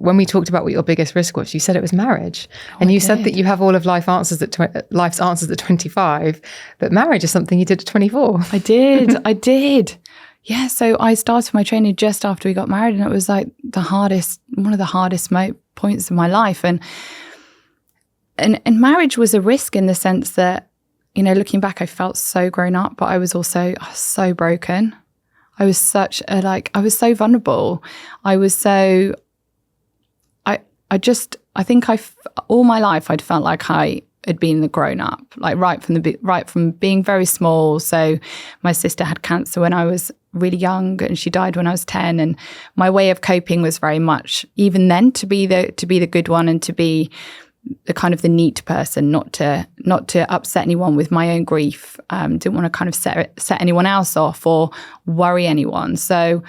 when we talked about what your biggest risk was, you said it was marriage. And you said that you have all of life's answers at 25, but marriage is something you did at 24. I did. Yeah, so I started my training just after we got married, and it was like one of the hardest points of my life. And marriage was a risk in the sense that, you know, looking back, I felt so grown up, but I was so broken. I was I was so vulnerable. I was so, I think all my life I'd felt like I had been the grown up, like right from being very small. So my sister had cancer when I was really young, and she died when I was 10. And my way of coping was very much, even then, to be the good one and to be the kind of the neat person, not to upset anyone with my own grief. Didn't want to kind of set anyone else off or worry anyone. So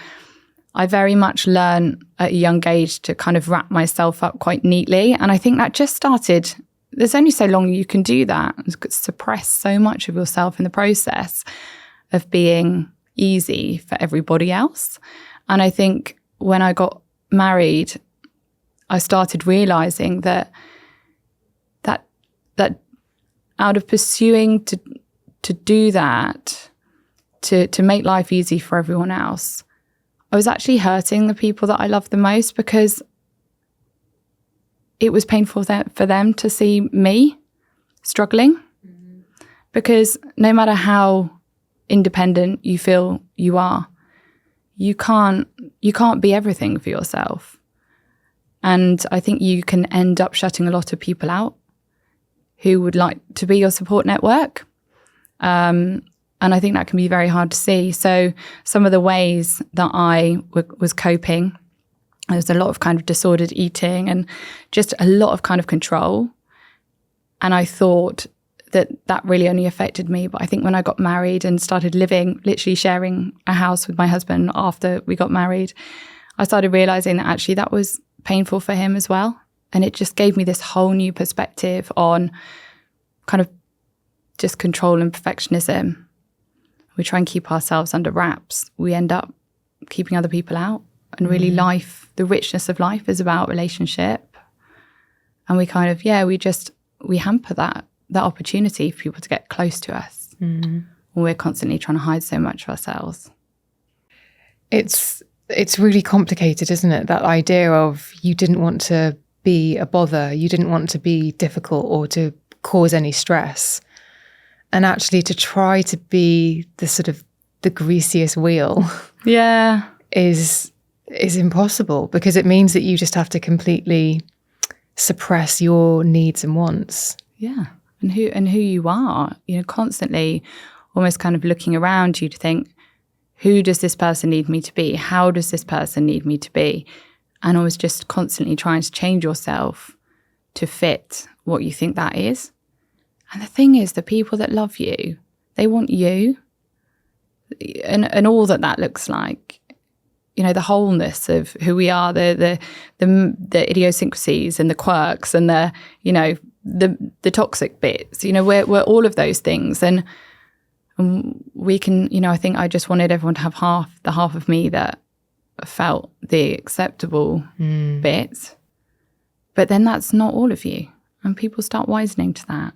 I very much learned at a young age to kind of wrap myself up quite neatly. And I think that just started, there's only so long you can do that. You could suppress so much of yourself in the process of being easy for everybody else. And I think when I got married, I started realizing that out of pursuing to do that, to make life easy for everyone else, I was actually hurting the people that I loved the most, because it was painful for them to see me struggling. Mm-hmm. Because no matter how independent you feel you are, you can't be everything for yourself. And I think you can end up shutting a lot of people out who would like to be your support network. And I think that can be very hard to see. So some of the ways that I was coping, there was a lot of kind of disordered eating and just a lot of kind of control. And I thought that really only affected me. But I think when I got married and started living, literally sharing a house with my husband after we got married, I started realizing that actually that was painful for him as well. And it just gave me this whole new perspective on kind of just control and perfectionism. We try and keep ourselves under wraps. We end up keeping other people out. And really life, the richness of life is about relationship. And we kind of, we hamper that opportunity for people to get close to us. When we're constantly trying to hide so much of ourselves. It's really complicated, isn't it? That idea of you didn't want to be a bother, you didn't want to be difficult or to cause any stress. And actually to try to be the sort of the greasiest wheel is impossible, because it means that you just have to completely suppress your needs and wants. Yeah. And who you are, you know, constantly almost kind of looking around you to think, who does this person need me to be? How does this person need me to be? And always just constantly trying to change yourself to fit what you think that is. And the thing is, the people that love you, they want you and all that looks like. You know, the wholeness of who we are, the idiosyncrasies and the quirks and the toxic bits. You know, we're all of those things, and we can. You know, I think I just wanted everyone to have the half of me that felt the acceptable bits, but then that's not all of you, and people start wisening to that.